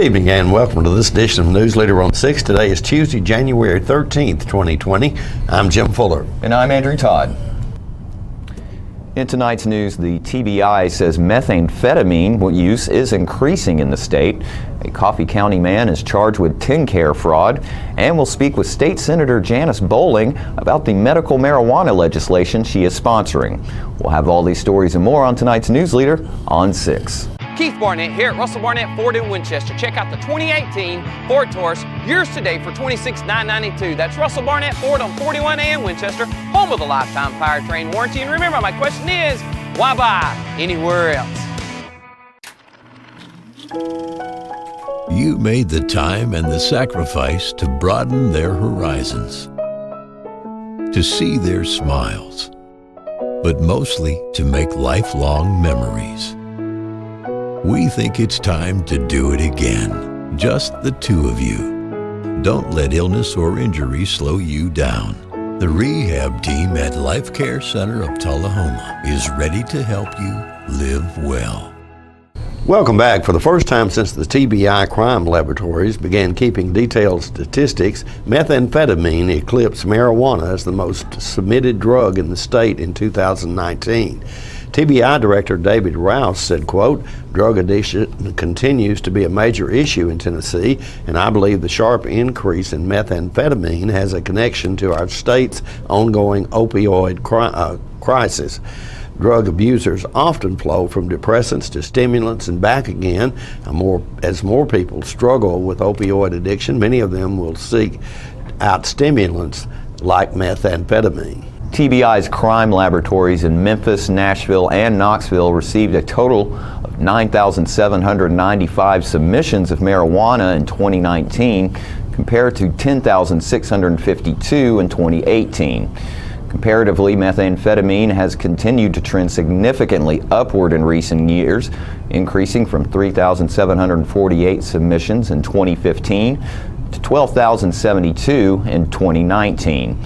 evening and welcome to this edition of News Leader on 6. Today is Tuesday, January 13th, 2020. I'm Jim Fuller. And I'm Andrew Todd. In tonight's news, the TBI says methamphetamine use is increasing in the state. A Coffee County man is charged with TennCare fraud, and we'll speak with State Senator Janice Bowling about the medical marijuana legislation she is sponsoring. We'll have all these stories and more on tonight's News Leader on 6. Keith Barnett here at Russell Barnett Ford in Winchester. Check out the 2018 Ford Taurus, yours today for $26,992. That's Russell Barnett Ford on 41A in Winchester, home of the lifetime powertrain warranty. And remember, my question is, why buy anywhere else? You made the time and the sacrifice to broaden their horizons, to see their smiles, but mostly to make lifelong memories. We think it's time to do it again, just the two of you. Don't let illness or injury slow you down. The rehab team at Life Care Center of Tullahoma is ready to help you live well. Welcome back. For the first time since the TBI crime laboratories began keeping detailed statistics, methamphetamine eclipsed marijuana as the most submitted drug in the state in 2019. TBI Director David Rouse said, quote, "Drug addiction continues to be a major issue in Tennessee, and I believe the sharp increase in methamphetamine has a connection to our state's ongoing opioid crisis. Drug abusers often flow from depressants to stimulants and back again. As more people struggle with opioid addiction, many of them will seek out stimulants like methamphetamine." TBI's crime laboratories in Memphis, Nashville, and Knoxville received a total of 9,795 submissions of marijuana in 2019 compared to 10,652 in 2018. Comparatively, methamphetamine has continued to trend significantly upward in recent years, increasing from 3,748 submissions in 2015 to 12,072 in 2019.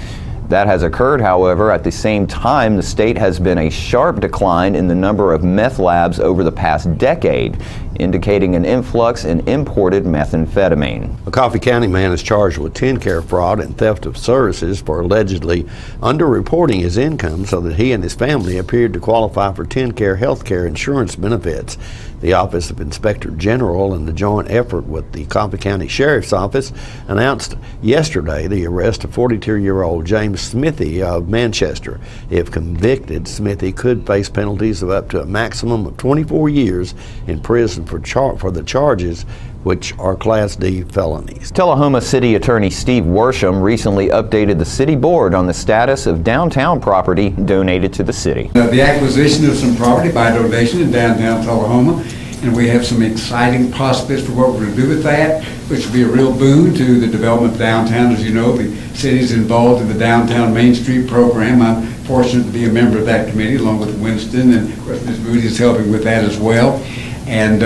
That has occurred, however, at the same time the state has been a sharp decline in the number of meth labs over the past decade, indicating an influx in imported methamphetamine. A Coffee County man is charged with TennCare fraud and theft of services for allegedly underreporting his income so that he and his family appeared to qualify for TennCare health care insurance benefits. The Office of Inspector General and the joint effort with the Coffee County Sheriff's Office announced yesterday the arrest of 42-year-old James Smithy of Manchester. If convicted, Smithy could face penalties of up to a maximum of 24 years in prison for the charges, which are Class D felonies. Tullahoma City Attorney Steve Worsham recently updated the city board on the status of downtown property donated to the city. The acquisition of some property by donation in downtown Tullahoma, and we have some exciting prospects for what we're going to do with that, which will be a real boon to the development of downtown. As you know, the city's involved in the Downtown Main Street program. I'm fortunate to be a member of that committee along with Winston, and of course Ms. Moody is helping with that as well. And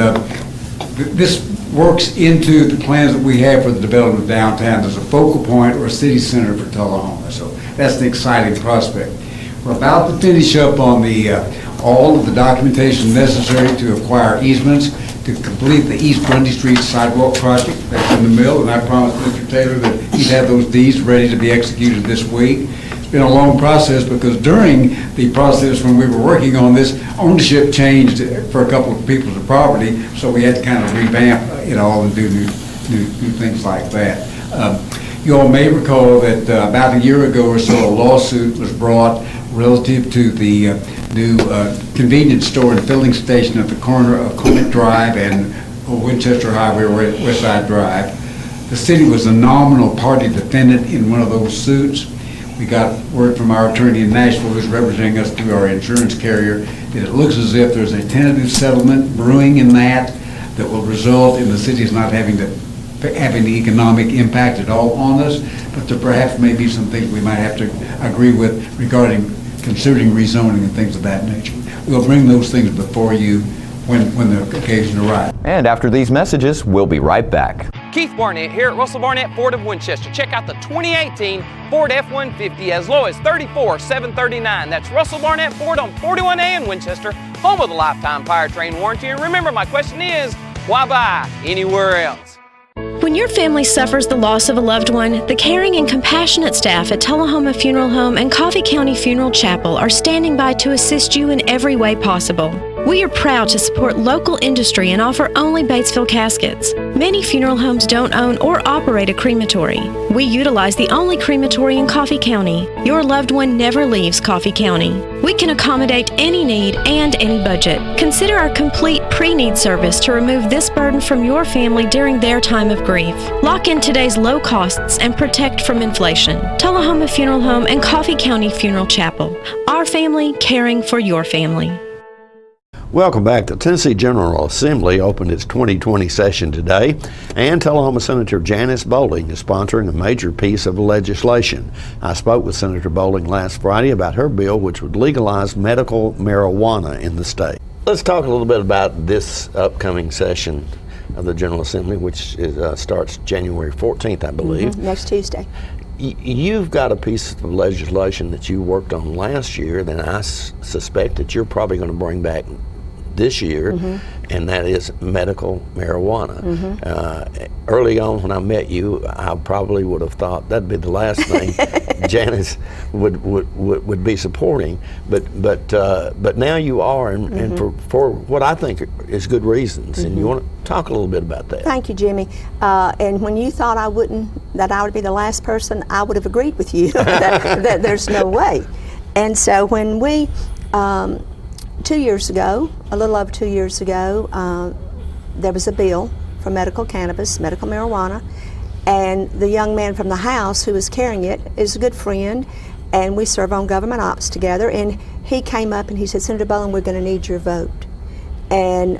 this works into the plans that we have for the development of downtown as a focal point or a city center for Tullahoma. So that's an exciting prospect. We're about to finish up on all of the documentation necessary to acquire easements to complete the East Grundy Street sidewalk project. That's in the mill, and I promised Mr. Taylor that he'd have those deeds ready to be executed this week. It's been a long process because during the process when we were working on this, ownership changed for a couple of people's property, so we had to kind of revamp it all and do new things like that. You all may recall that about a year ago or so, a lawsuit was brought relative to the new convenience store and filling station at the corner of Conant Drive and Winchester Highway or West Side Drive. The city was a nominal party defendant in one of those suits. We got word from our attorney in Nashville, who's representing us through our insurance carrier, that it looks as if there's a tentative settlement brewing in that will result in the city's not having to have any economic impact at all on us, but there perhaps may be some things we might have to agree with regarding considering rezoning and things of that nature. We'll bring those things before you when the occasion arrives. And after these messages, we'll be right back. Keith Barnett here at Russell Barnett Ford of Winchester. Check out the 2018 Ford F-150 as low as $34,739. That's Russell Barnett Ford on 41A in Winchester, home of the lifetime powertrain warranty. And remember, my question is, Why buy anywhere else? When your family suffers the loss of a loved one, the caring and compassionate staff at Tullahoma Funeral Home and Coffee County Funeral Chapel are standing by to assist you in every way possible. We are proud to support local industry and offer only Batesville caskets. Many funeral homes don't own or operate a crematory. We utilize the only crematory in Coffee County. Your loved one never leaves Coffee County. We can accommodate any need and any budget. Consider our complete pre-need service to remove this burden from your family during their time of grief. Lock in today's low costs and protect from inflation. Tullahoma Funeral Home and Coffee County Funeral Chapel. Our family caring for your family. Welcome back. The Tennessee General Assembly opened its 2020 session today, and Tullahoma Senator Janice Bowling is sponsoring a major piece of legislation. I spoke with Senator Bowling last Friday about her bill, which would legalize medical marijuana in the state. Let's talk a little bit about this upcoming session of the General Assembly, which starts January 14th, I believe. Next Tuesday. You've got a piece of legislation that you worked on last year that I suspect that you're probably going to bring back this year, and that is medical marijuana. Early on when I met you, I probably would have thought that'd be the last thing Janice would be supporting, but now you are, and for what I think is good reasons, and you want to talk a little bit about that. Thank you, Jimmy. And when you thought I would be the last person, I would have agreed with you that there's no way. And so when we 2 years ago, a little over 2 years ago, there was a bill for medical cannabis, medical marijuana, and the young man from the House who was carrying it is a good friend, and we serve on government ops together, and he came up and he said, Senator Bowling, we're going to need your vote. And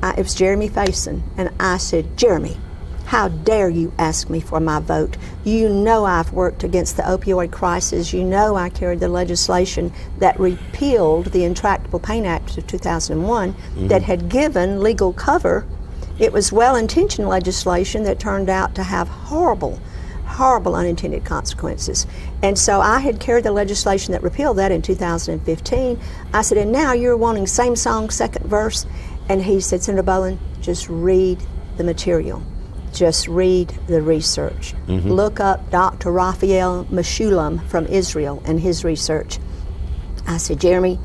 it was Jeremy Faison, and I said, Jeremy, how dare you ask me for my vote? You know I've worked against the opioid crisis. You know I carried the legislation that repealed the Intractable Pain Act of 2001 that had given legal cover. It was well-intentioned legislation that turned out to have horrible unintended consequences. And so I had carried the legislation that repealed that in 2015. I said, and now you're wanting same song, second verse? And he said, Senator Bowling, just read the material. Just read the research. Look up Dr. Raphael Meshulam from Israel and his research. I said, Jeremy,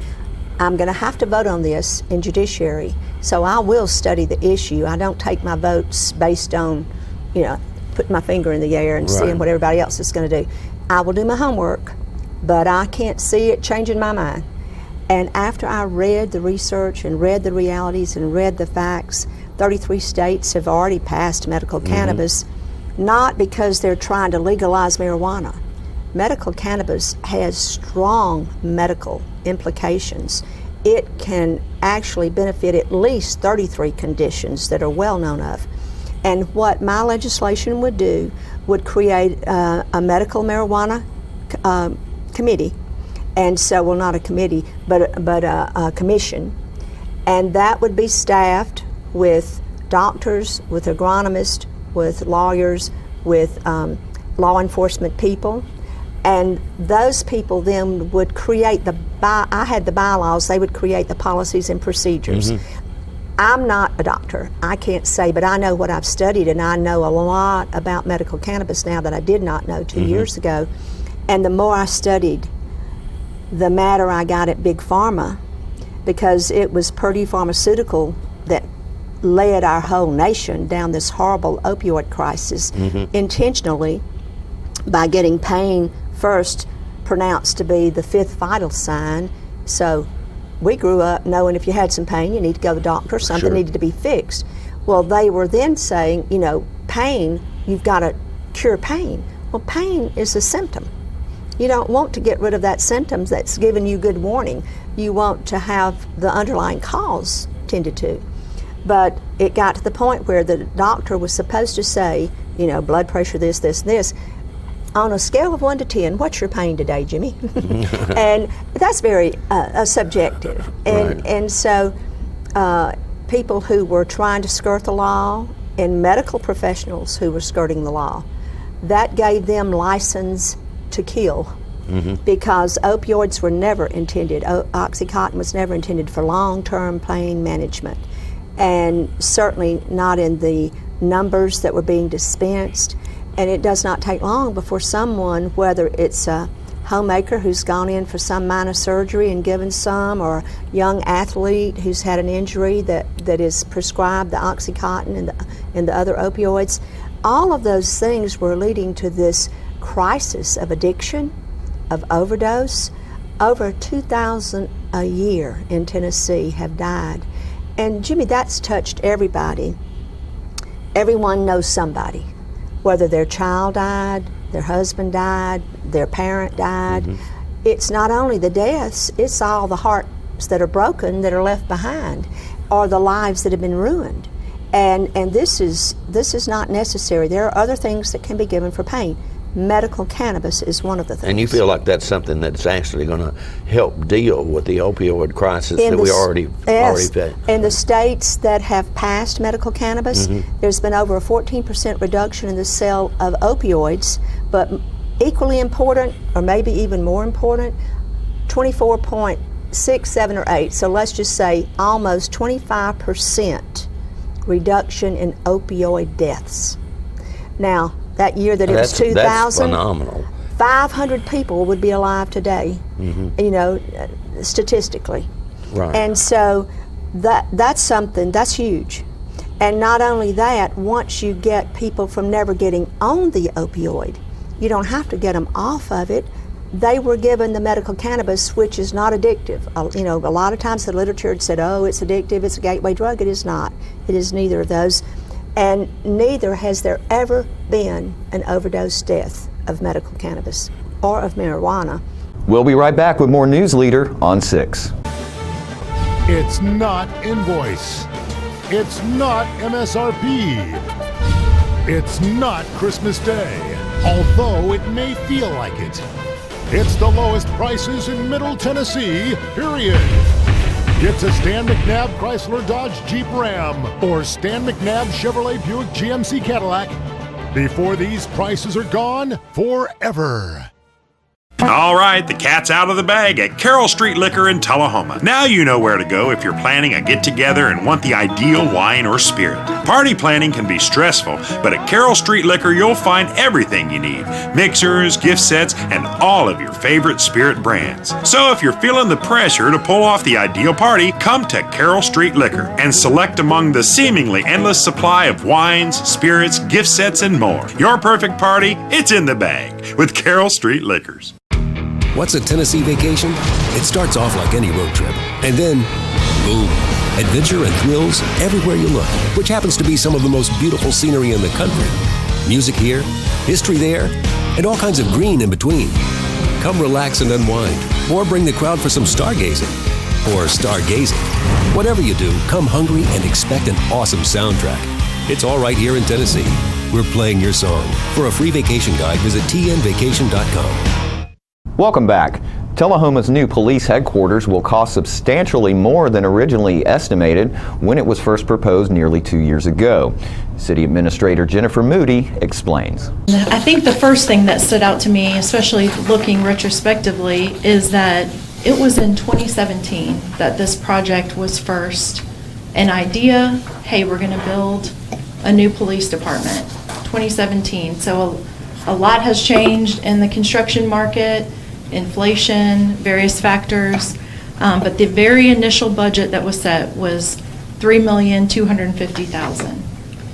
I'm going to have to vote on this in judiciary, so I will study the issue. I don't take my votes based on, putting my finger in the air and seeing what everybody else is going to do. I will do my homework, but I can't see it changing my mind. And after I read the research and read the realities and read the facts, 33 states have already passed medical cannabis, not because they're trying to legalize marijuana. Medical cannabis has strong medical implications. It can actually benefit at least 33 conditions that are well known of. And what my legislation would do would create a medical marijuana committee, and so, well, not a committee, but a commission, and that would be staffed with doctors, with agronomists, with lawyers, with law enforcement people, and those people then would create I had the bylaws, they would create the policies and procedures. I'm not a doctor, I can't say, but I know what I've studied, and I know a lot about medical cannabis now that I did not know 2 years ago. And the more I studied, the madder I got at Big Pharma, because it was Purdue Pharmaceutical that led our whole nation down this horrible opioid crisis intentionally by getting pain first pronounced to be the fifth vital sign. So we grew up knowing if you had some pain, you need to go to the doctor, something needed to be fixed. Well, they were then saying, pain, you've got to cure pain. Well, pain is a symptom. You don't want to get rid of that symptom that's giving you good warning. You want to have the underlying cause tended to. But it got to the point where the doctor was supposed to say, blood pressure, this, this, this. On a scale of 1 to 10, what's your pain today, Jimmy? And that's very subjective. And so people who were trying to skirt the law and medical professionals who were skirting the law, that gave them license to kill, because opioids were never intended, Oxycontin was never intended for long-term pain management. and certainly not in the numbers that were being dispensed. And it does not take long before someone, whether it's a homemaker who's gone in for some minor surgery and given some, or a young athlete who's had an injury that is prescribed the OxyContin and the other opioids, all of those things were leading to this crisis of addiction, of overdose. Over 2,000 a year in Tennessee have died. And Jimmy, that's touched everybody. Everyone knows somebody, whether their child died, their husband died, their parent died. It's not only the deaths, it's all the hearts that are broken that are left behind, or the lives that have been ruined. And this is not necessary. There are other things that can be given for pain. Medical cannabis is one of the things. And you feel like that's something that's actually going to help deal with the opioid crisis that we already faced? In the states that have passed medical cannabis, there's been over a 14% reduction in the sale of opioids, but equally important, or maybe even more important, 24.6, 7, or 8, so let's just say almost 25% reduction in opioid deaths. Now, that year that it was 2000, that's phenomenal. 500 people would be alive today, you know, statistically. Right. And so that's something, that's huge. And not only that, once you get people from never getting on the opioid, you don't have to get them off of it. They were given the medical cannabis, which is not addictive. You know, a lot of times the literature had said, oh, it's addictive, it's a gateway drug. It is not. It is neither of those. And neither has there ever been an overdose death of medical cannabis or of marijuana. We'll be right back with more News Leader on 6. It's not invoice. It's not MSRP. It's not Christmas Day, although it may feel like it. It's the lowest prices in Middle Tennessee, period. It's a Stan McNabb Chrysler Dodge Jeep Ram or Stan McNabb Chevrolet Buick GMC Cadillac before these prices are gone forever. All right, the cat's out of the bag at Carroll Street Liquor in Tullahoma. Now you know where to go if you're planning a get-together and want the ideal wine or spirit. Party planning can be stressful, but at Carroll Street Liquor you'll find everything you need. Mixers, gift sets, and all of your favorite spirit brands. So if you're feeling the pressure to pull off the ideal party, come to Carroll Street Liquor and select among the seemingly endless supply of wines, spirits, gift sets, and more. Your perfect party, it's in the bag with Carroll Street Liquors. What's a Tennessee vacation? It starts off like any road trip, and then, boom, adventure and thrills everywhere you look, which happens to be some of the most beautiful scenery in the country. Music here, history there, and all kinds of green in between. Come relax and unwind, or bring the crowd for some stargazing, or stargazing. Whatever you do, come hungry and expect an awesome soundtrack. It's all right here in Tennessee. We're playing your song. For a free vacation guide, visit tnvacation.com. Welcome back. Tullahoma's new police headquarters will cost substantially more than originally estimated when it was first proposed nearly 2 years ago. City Administrator Jennifer Moody explains. I think the first thing that stood out to me, especially looking retrospectively, is that it was in 2017 that this project was first an idea. Hey, we're going to build a new police department. 2017. So a lot has changed in the construction market. Inflation, various factors, but the very initial budget that was set was $3,250,000.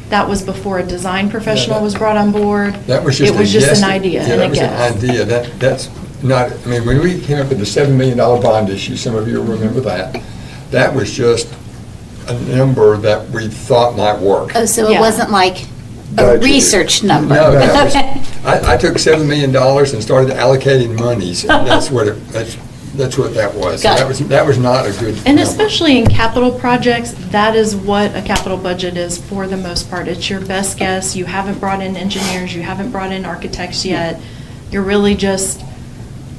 That was before a design professional was brought on board. That was just it was just an idea and a guess. An idea. That's not. I mean, when we came up with the $7 million bond issue, some of you will remember that. That was just a number that we thought might work. Oh, so it wasn't like a research number. No, I took $7 million and started allocating monies, and that's what that was. So that was not a good And number. especially in capital projects, that is what a capital budget is for the most part. It's your best guess. You haven't brought in engineers, you haven't brought in architects yet. You're really just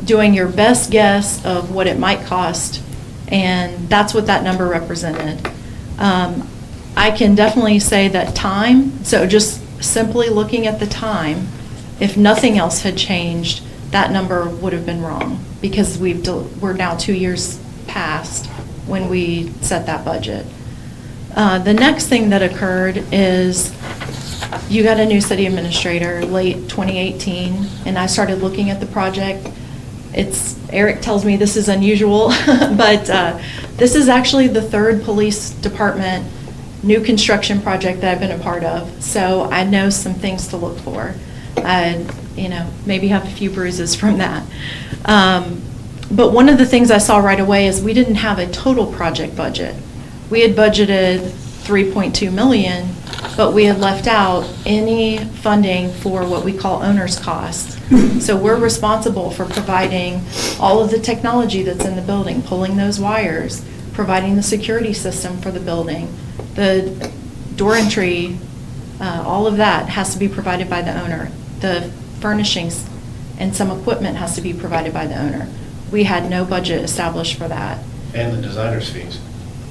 doing your best guess of what it might cost, and that's what that number represented. I can definitely say that time, so just simply looking at the time, if nothing else had changed, that number would have been wrong, because we're now 2 years past when we set that budget. The next thing that occurred is you got a new city administrator late 2018, and I started looking at the project. Eric tells me this is unusual, but this is actually the third police department new construction project that I've been a part of. So I know some things to look for. I, maybe have a few bruises from that. But one of the things I saw right away is we didn't have a total project budget. We had budgeted $3.2 million, but we had left out any funding for what we call owner's costs. So we're responsible for providing all of the technology that's in the building, pulling those wires, providing the security system for the building, the door entry, all of that has to be provided by the owner. The furnishings and some equipment has to be provided by the owner. We had no budget established for that. And the designer's fees.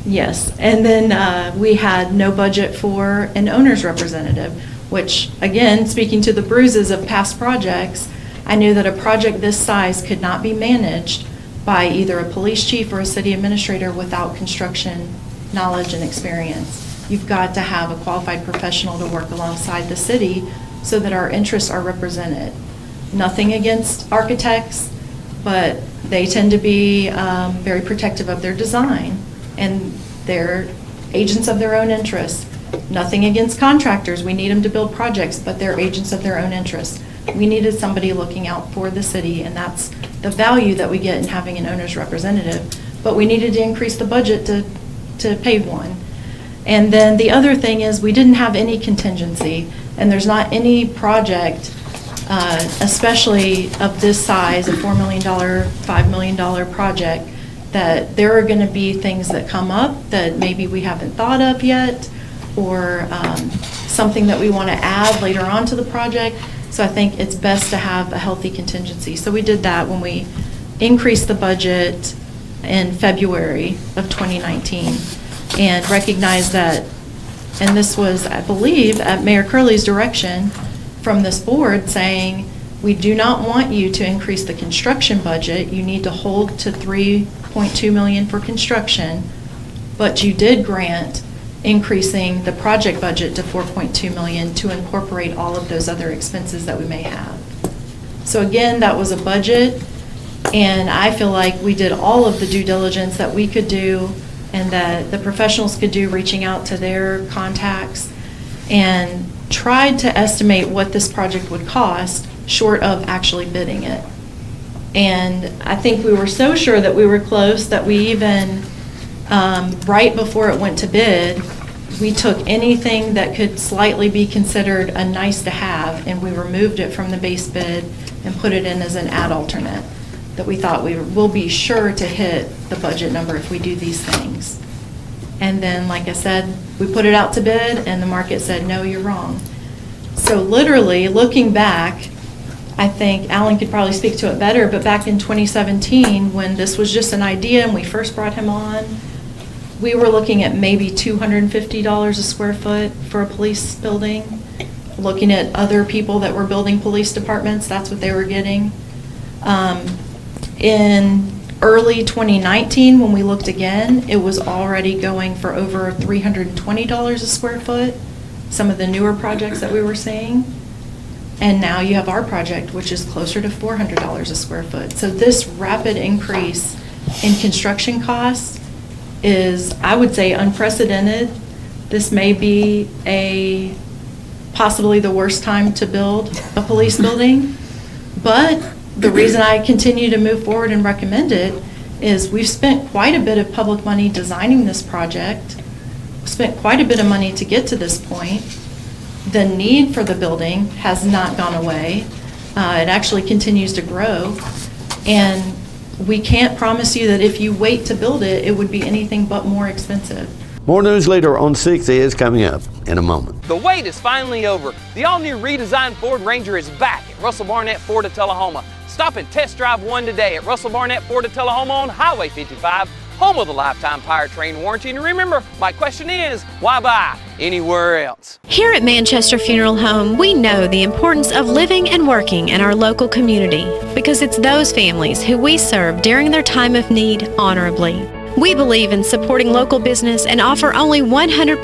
Yes, and then we had no budget for an owner's representative, which, again, speaking to the bruises of past projects, I knew that a project this size could not be managed by either a police chief or a city administrator without construction knowledge and experience. You've got to have a qualified professional to work alongside the city so that our interests are represented. Nothing against architects, but they tend to be very protective of their design, and they're agents of their own interests. Nothing against contractors. We need them to build projects, but they're agents of their own interests. We needed somebody looking out for the city, and that's the value that we get in having an owner's representative. But we needed to increase the budget to pay one. And then the other thing is we didn't have any contingency, and there's not any project, especially of this size, a $4 million, $5 million project, that there are going to be things that come up that maybe we haven't thought of yet, or something that we want to add later on to the project. So I think it's best to have a healthy contingency. So we did that when we increased the budget in February of 2019 and recognized that, and this was, I believe, at Mayor Curley's direction from this board, saying, we do not want you to increase the construction budget. You need to hold to $3.2 million for construction, but you did grant increasing the project budget to $4.2 million to incorporate all of those other expenses that we may have. So again, that was a budget, and I feel like we did all of the due diligence that we could do and that the professionals could do, reaching out to their contacts, and tried to estimate what this project would cost short of actually bidding it. And I think we were so sure that we were close that we even, right before it went to bid, we took anything that could slightly be considered a nice to have, and we removed it from the base bid and put it in as an ad alternate, that we thought we will be sure to hit the budget number if we do these things. And then, like I said, we put it out to bid and the market said, no, you're wrong. So literally, looking back, I think Alan could probably speak to it better, but back in 2017, when this was just an idea and we first brought him on, we were looking at maybe $250 a square foot for a police building. Looking at other people that were building police departments, that's what they were getting. In early 2019, when we looked again, it was already going for over $320 a square foot, some of the newer projects that we were seeing. And now you have our project, which is closer to $400 a square foot. So this rapid increase in construction costs is, I would say, unprecedented. This may be possibly the worst time to build a police building, but the reason I continue to move forward and recommend it is we've spent quite a bit of public money designing this project, spent quite a bit of money to get to this point. The need for the building has not gone away. It actually continues to grow, and we can't promise you that if you wait to build it, it would be anything but more expensive. More news later on 6 is coming up in a moment. The wait is finally over. The all-new redesigned Ford Ranger is back at Russell Barnett Ford of Tullahoma. Stop and test drive one today at Russell Barnett Ford of Tullahoma on Highway 55, home of the lifetime powertrain warranty. And remember, my question is, why buy anywhere else? Here at Manchester Funeral Home, we know the importance of living and working in our local community because it's those families who we serve during their time of need honorably. We believe in supporting local business and offer only 100%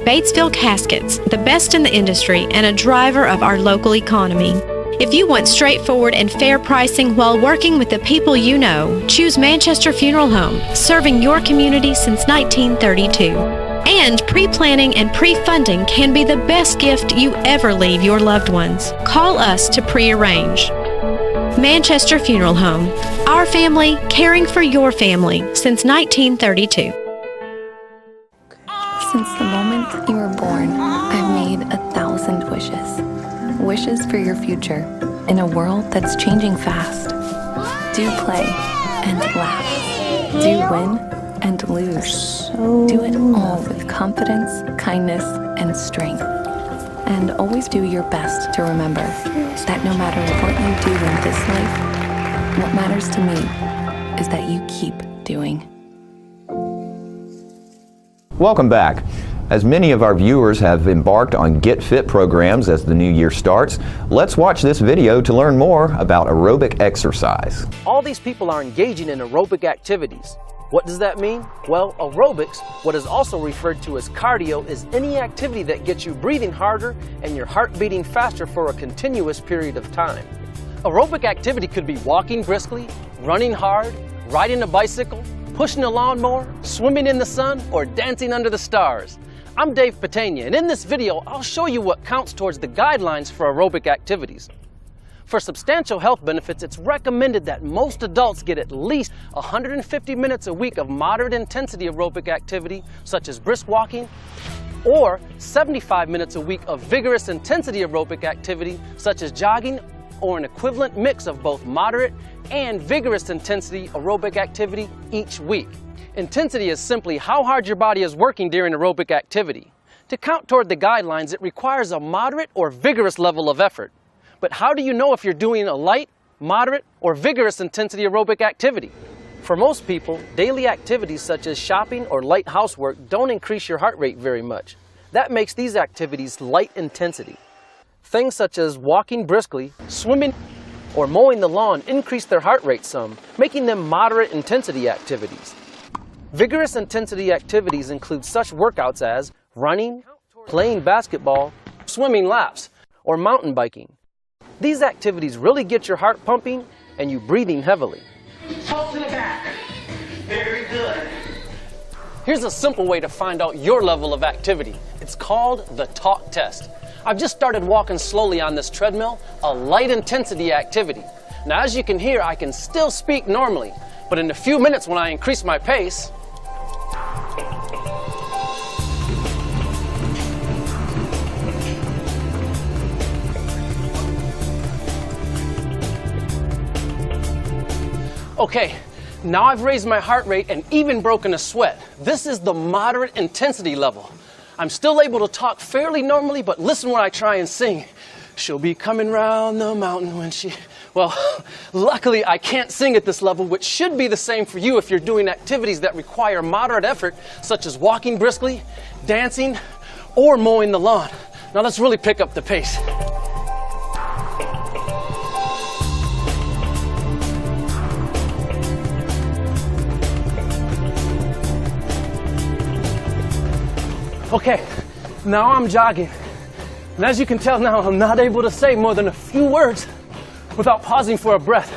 Batesville Caskets, the best in the industry and a driver of our local economy. If you want straightforward and fair pricing while working with the people you know, choose Manchester Funeral Home, serving your community since 1932. And pre-planning and pre-funding can be the best gift you ever leave your loved ones. Call us to pre-arrange. Manchester Funeral Home. Our family, caring for your family since 1932. Since the moment you were born, I've made 1,000 wishes. Wishes for your future in a world that's changing fast. Do play and laugh. Do win and lose. Do it all with confidence, kindness, and strength. And always do your best to remember that no matter what you do in this life, what matters to me is that you keep doing. Welcome back. As many of our viewers have embarked on Get Fit programs as the new year starts, let's watch this video to learn more about aerobic exercise. All these people are engaging in aerobic activities. What does that mean? Well, aerobics, what is also referred to as cardio, is any activity that gets you breathing harder and your heart beating faster for a continuous period of time. Aerobic activity could be walking briskly, running hard, riding a bicycle, pushing a lawnmower, swimming in the sun, or dancing under the stars. I'm Dave Patania, and in this video, I'll show you what counts towards the guidelines for aerobic activities. For substantial health benefits, it's recommended that most adults get at least 150 minutes a week of moderate intensity aerobic activity, such as brisk walking, or 75 minutes a week of vigorous intensity aerobic activity, such as jogging, or an equivalent mix of both moderate and vigorous intensity aerobic activity each week. Intensity is simply how hard your body is working during aerobic activity. To count toward the guidelines, it requires a moderate or vigorous level of effort. But how do you know if you're doing a light, moderate, or vigorous intensity aerobic activity? For most people, daily activities such as shopping or light housework don't increase your heart rate very much. That makes these activities light intensity. Things such as walking briskly, swimming, or mowing the lawn increase their heart rate some, making them moderate intensity activities. Vigorous intensity activities include such workouts as running, playing basketball, swimming laps, or mountain biking. These activities really get your heart pumping and you breathing heavily. Toes to the back. Very good. Here's a simple way to find out your level of activity. It's called the talk test. I've just started walking slowly on this treadmill, a light intensity activity. Now, as you can hear, I can still speak normally, but in a few minutes when I increase my pace, okay, now I've raised my heart rate and even broken a sweat. This is the moderate intensity level. I'm still able to talk fairly normally, but listen when I try and sing. She'll be coming round the mountain when she... Well, luckily I can't sing at this level, which should be the same for you if you're doing activities that require moderate effort, such as walking briskly, dancing, or mowing the lawn. Now let's really pick up the pace. Okay, now I'm jogging. And as you can tell now, I'm not able to say more than a few words without pausing for a breath.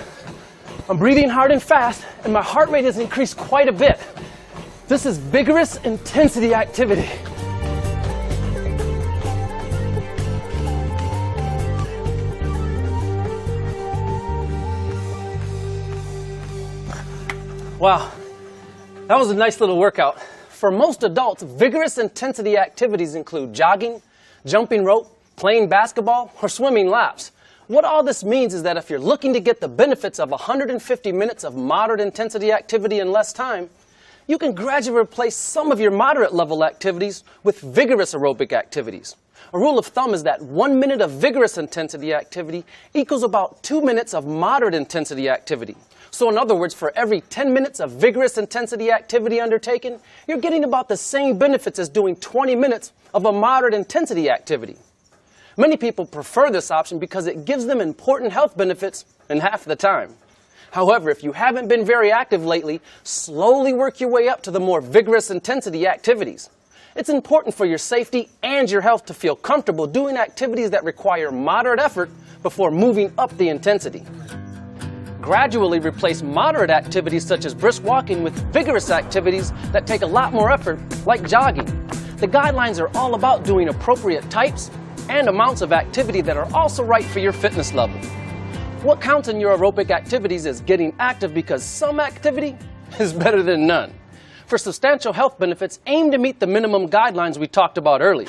I'm breathing hard and fast, and my heart rate has increased quite a bit. This is vigorous intensity activity. Wow, that was a nice little workout. For most adults, vigorous intensity activities include jogging, jumping rope, playing basketball, or swimming laps. What all this means is that if you're looking to get the benefits of 150 minutes of moderate intensity activity in less time, you can gradually replace some of your moderate level activities with vigorous aerobic activities. A rule of thumb is that 1 minute of vigorous intensity activity equals about 2 minutes of moderate intensity activity. So in other words, for every 10 minutes of vigorous intensity activity undertaken, you're getting about the same benefits as doing 20 minutes of a moderate intensity activity. Many people prefer this option because it gives them important health benefits in half the time. However, if you haven't been very active lately, slowly work your way up to the more vigorous intensity activities. It's important for your safety and your health to feel comfortable doing activities that require moderate effort before moving up the intensity. Gradually replace moderate activities such as brisk walking with vigorous activities that take a lot more effort, like jogging. The guidelines are all about doing appropriate types and amounts of activity that are also right for your fitness level. What counts in your aerobic activities is getting active because some activity is better than none. For substantial health benefits, aim to meet the minimum guidelines we talked about earlier.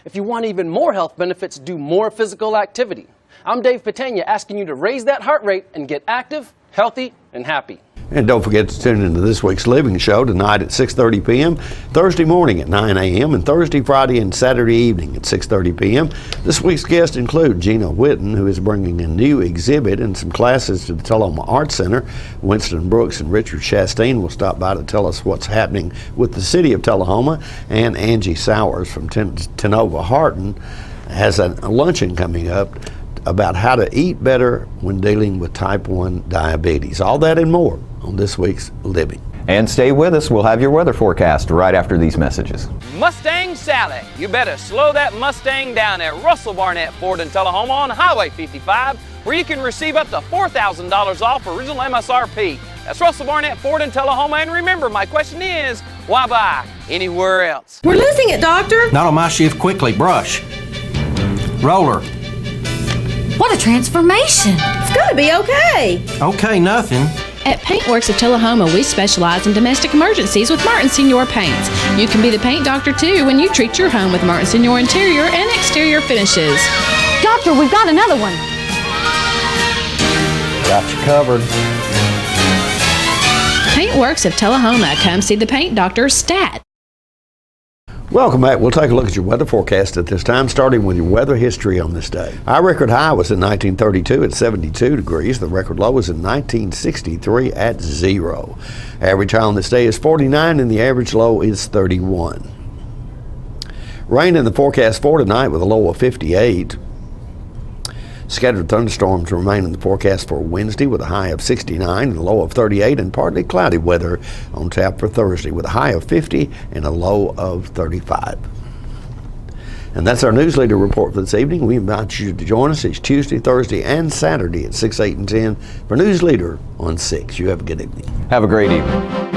If you want even more health benefits, do more physical activity. I'm Dave Patania asking you to raise that heart rate and get active, healthy, and happy. And don't forget to tune into this week's Living Show tonight at 6:30 p.m., Thursday morning at 9 a.m., and Thursday, Friday, and Saturday evening at 6:30 p.m. This week's guests include Gina Whitten, who is bringing a new exhibit and some classes to the Tullahoma Arts Center. Winston Brooks and Richard Chastain will stop by to tell us what's happening with the city of Tullahoma. And Angie Sowers from Tenova Harton has a luncheon coming up about how to eat better when dealing with type 1 diabetes. All that and more on this week's Living. And stay with us. We'll have your weather forecast right after these messages. Mustang Sally. You better slow that Mustang down at Russell Barnett Ford in Tullahoma on Highway 55, where you can receive up to $4,000 off original MSRP. That's Russell Barnett Ford in Tullahoma. And remember, my question is, why buy anywhere else? We're losing it, Doctor. Not on my shift. Quickly, brush. Roller. What a transformation. It's gonna be okay. Okay, nothing. At Paintworks of Tullahoma, we specialize in domestic emergencies with Martin Senior Paints. You can be the paint doctor too when you treat your home with Martin Senior interior and exterior finishes. Doctor, we've got another one. Got you covered. Paintworks of Tullahoma. Come see the paint doctor, Stat. Welcome back. We'll take a look at your weather forecast at this time, starting with your weather history on this day. Our record high was in 1932 at 72 degrees. The record low was in 1963 at 0. Average high on this day is 49 and the average low is 31. Rain in the forecast for tonight with a low of 58. Scattered thunderstorms remain in the forecast for Wednesday with a high of 69 and a low of 38, and partly cloudy weather on tap for Thursday with a high of 50 and a low of 35. And that's our news leader report for this evening. We invite you to join us each Tuesday, Thursday, and Saturday at 6, 8, and 10 for News Leader on 6. You have a good evening. Have a great evening.